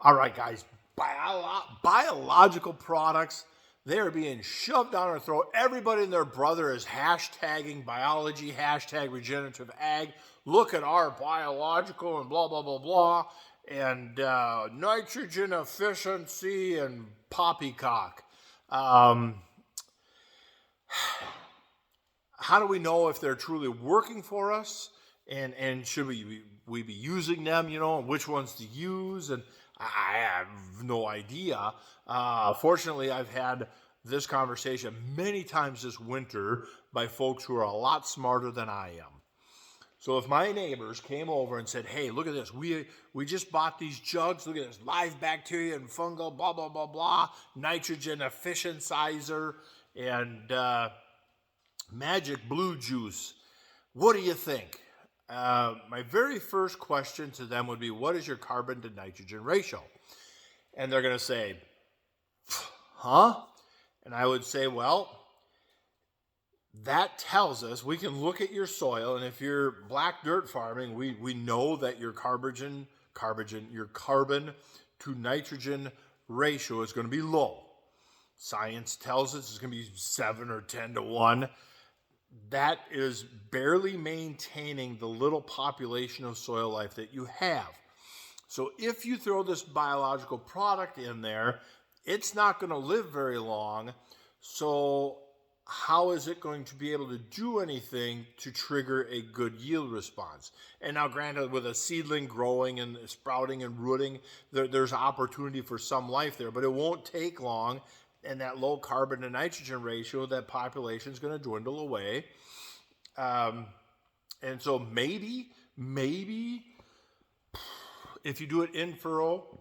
All right, guys, biological products, they are being shoved down our throat. Everybody and their brother is hashtagging biology, hashtag regenerative ag. Look at our biological and blah, blah, blah, blah. And nitrogen efficiency and poppycock. Um, how do we know if they're truly working for us? And should we be using them, and which ones to use? And I have no idea. Fortunately, I've had this conversation many times this winter by folks who are a lot smarter than I am. So if my neighbors came over and said, "Hey, look at this. We just bought these jugs. Look at this live bacteria and fungal, blah blah blah blah, nitrogen efficientizer and magic blue juice. What do you think?" My very first question to them would be, "What is your carbon to nitrogen ratio?" And they're going to say, "Huh?" And I would say, "Well, that tells us we can look at your soil, and if you're black dirt farming, we know that your carbon to nitrogen ratio is going to be low. Science tells us it's going to be 7 or 10 to 1. That is barely maintaining the little population of soil life that you have. So if you throw this biological product in there, it's not going to live very long. So how is it going to be able to do anything to trigger a good yield response?" And now, granted, with a seedling growing and sprouting and rooting, there's opportunity for some life there, but it won't take long. And that low carbon to nitrogen ratio, that population is going to dwindle away. And so maybe if you do it in furrow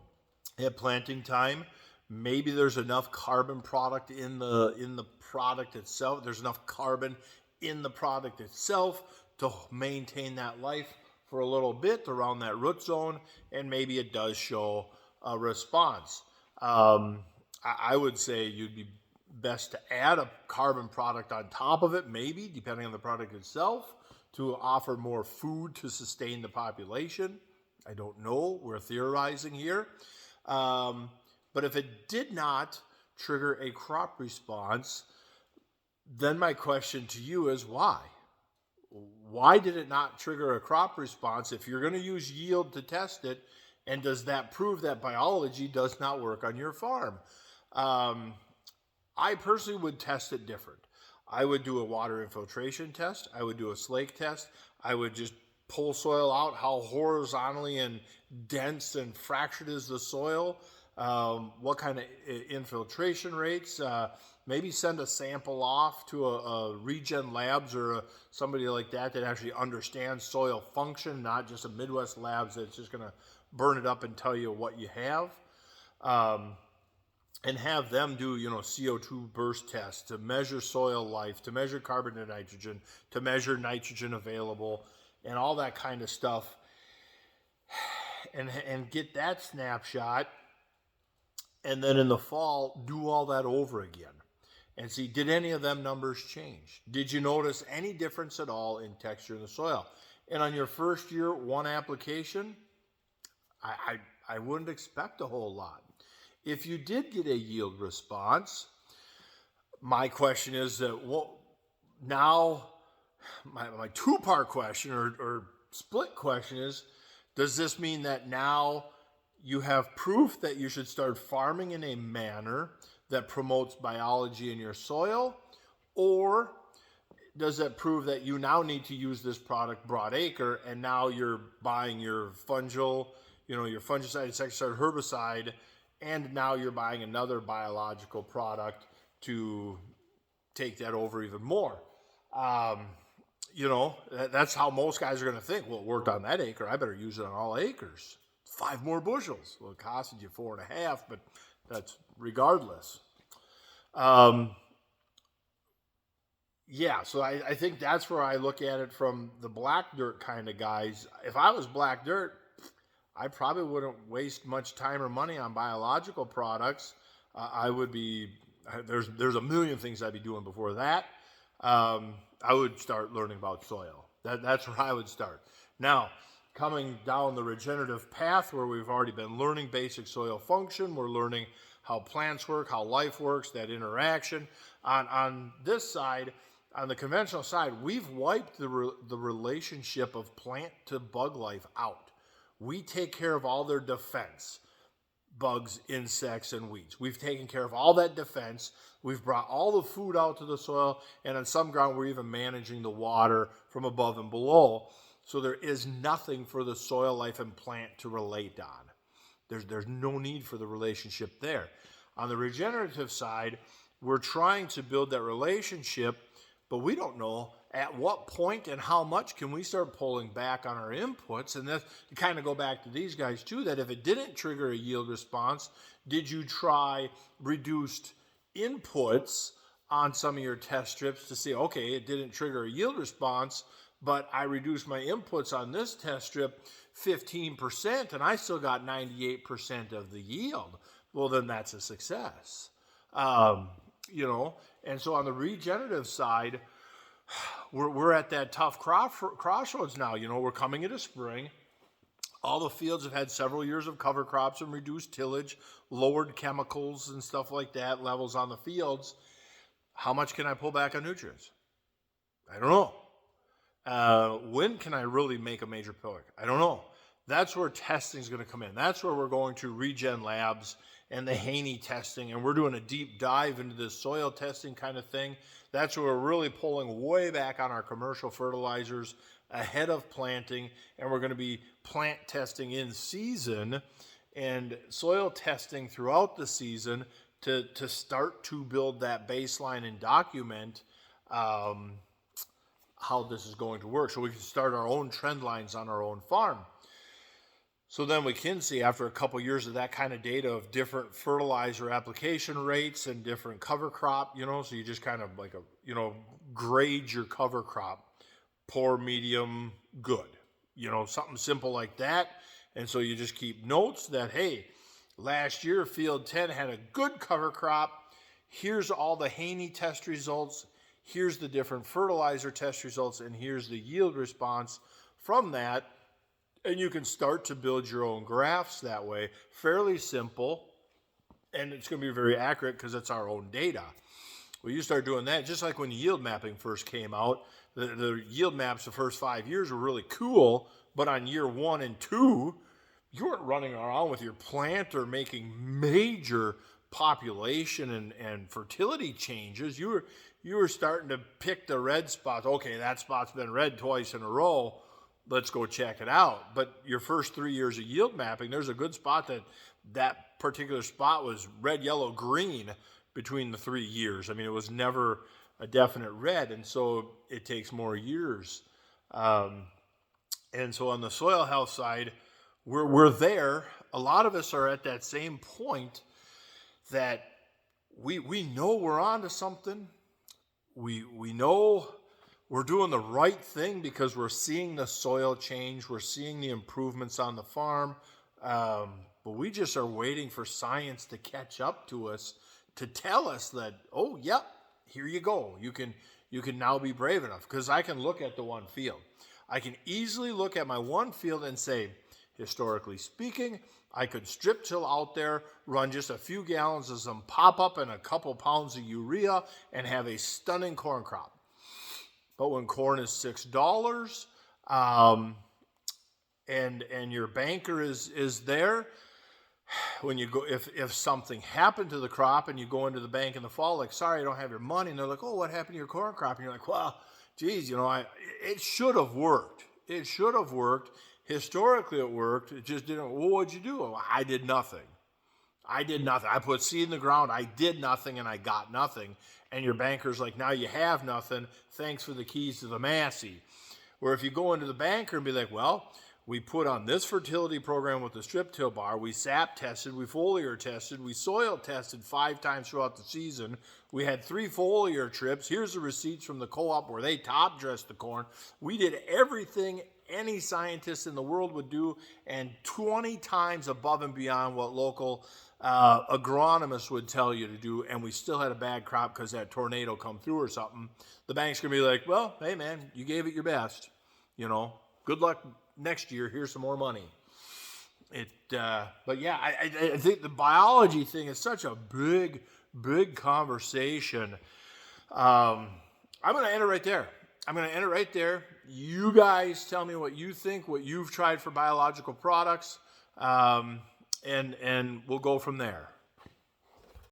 at planting time, maybe there's enough carbon product in the product itself. There's enough carbon in the product itself to maintain that life for a little bit around that root zone, and maybe it does show a response. I would say you'd be best to add a carbon product on top of it, maybe, depending on the product itself, to offer more food to sustain the population. I don't know. We're theorizing here. But if it did not trigger a crop response, then my question to you is why? Why did it not trigger a crop response if you're going to use yield to test it? And does that prove that biology does not work on your farm? I personally would test it different. I would do a water infiltration test. I would do a slake test. I would just pull soil out, how horizontally and dense and fractured is the soil, what kind of infiltration rates, maybe send a sample off to a Regen Labs or somebody like that actually understands soil function, not just a Midwest Labs that's just going to burn it up and tell you what you have. And have them do, CO2 burst tests to measure soil life, to measure carbon to nitrogen, to measure nitrogen available, and all that kind of stuff, and get that snapshot, and then in the fall, do all that over again, and see, did any of them numbers change? Did you notice any difference at all in texture in the soil? And on your first year, one application, I wouldn't expect a whole lot. If you did get a yield response, my question is that now my two-part question or split question is, does this mean that now you have proof that you should start farming in a manner that promotes biology in your soil? Or does that prove that you now need to use this product broadacre, and now you're buying your fungal, your fungicide, insecticide, herbicide, and now you're buying another biological product to take that over even more? That's how most guys are going to think. Well, it worked on that acre. I better use it on all acres. 5 more bushels. Well, it costed you 4.5, but that's regardless. So I think that's where I look at it from the black dirt kind of guys. If I was black dirt, I probably wouldn't waste much time or money on biological products. I would be, there's a million things I'd be doing before that. I would start learning about soil. That's where I would start. Now, coming down the regenerative path where we've already been learning basic soil function. We're learning how plants work, how life works, that interaction. On this side, on the conventional side, we've wiped the relationship of plant to bug life out. We take care of all their defense, bugs, insects, and weeds. We've taken care of all that defense. We've brought all the food out to the soil, and on some ground, we're even managing the water from above and below. So there is nothing for the soil life and plant to relate on. There's no need for the relationship there. On the regenerative side, we're trying to build that relationship, but we don't know at what point and how much can we start pulling back on our inputs. And that's to kind of go back to these guys too, that if it didn't trigger a yield response, did you try reduced inputs on some of your test strips to see, okay, it didn't trigger a yield response, but I reduced my inputs on this test strip 15% and I still got 98% of the yield. Well, then that's a success. And so on the regenerative side, we're at that tough crossroads now. We're coming into spring. All the fields have had several years of cover crops and reduced tillage, lowered chemicals and stuff like that, levels on the fields. How much can I pull back on nutrients? I don't know. When can I really make a major push? I don't know. That's where testing is going to come in. That's where we're going to Regen Labs and the Haney testing, and we're doing a deep dive into this soil testing kind of thing. That's where we're really pulling way back on our commercial fertilizers ahead of planting, and we're going to be plant testing in season and soil testing throughout the season to start to build that baseline and document how this is going to work, so we can start our own trend lines on our own farm. So then we can see after a couple years of that kind of data of different fertilizer application rates and different cover crop, so you just kind of like grade your cover crop, poor, medium, good, something simple like that. And so you just keep notes that, hey, last year field 10 had a good cover crop. Here's all the Haney test results. Here's the different fertilizer test results, and here's the yield response from that. And you can start to build your own graphs that way. Fairly simple, and it's going to be very accurate because it's our own data. Well, you start doing that, just like when yield mapping first came out, the yield maps the first 5 years were really cool, but on year 1 and 2, you weren't running around with your plant or making major population and fertility changes. You were starting to pick the red spots. Okay, that spot's been red twice in a row. Let's go check it out. But your first 3 years of yield mapping, there's a good spot that particular spot was red, yellow, green between the 3 years. I mean, it was never a definite red, and so it takes more years. And so on the soil health side, we're there. A lot of us are at that same point that we know we're onto something. We know we're doing the right thing because we're seeing the soil change. We're seeing the improvements on the farm. But we just are waiting for science to catch up to us to tell us that, oh, yep, here you go. You can now be brave enough. Because I can look at the one field. I can easily look at my one field and say, historically speaking, I could strip till out there, run just a few gallons of some pop-up and a couple pounds of urea, and have a stunning corn crop. But when corn is $6, and your banker is there, when you go, if something happened to the crop and you go into the bank in the fall, like, sorry, I don't have your money, and they're like, oh, what happened to your corn crop? And you're like, well, geez, it should have worked. It should have worked. Historically, it worked. It just didn't. Well, what'd you do? Well, I did nothing. I put seed in the ground. I did nothing, and I got nothing. And your banker's like, now you have nothing. Thanks for the keys to the Massey. Where if you go into the banker and be like, well, we put on this fertility program with the strip till bar. We sap tested. We foliar tested. We soil tested 5 times throughout the season. We had 3 foliar trips. Here's the receipts from the co-op where they top dressed the corn. We did everything any scientist in the world would do, and 20 times above and beyond what local agronomists would tell you to do, and we still had a bad crop because that tornado come through or something. The bank's going to be like, well, hey, man, you gave it your best. Good luck next year, here's some more money. But yeah, I think the biology thing is such a big conversation. I'm going to end it right there. You guys tell me what you think, what you've tried for biological products, and we'll go from there.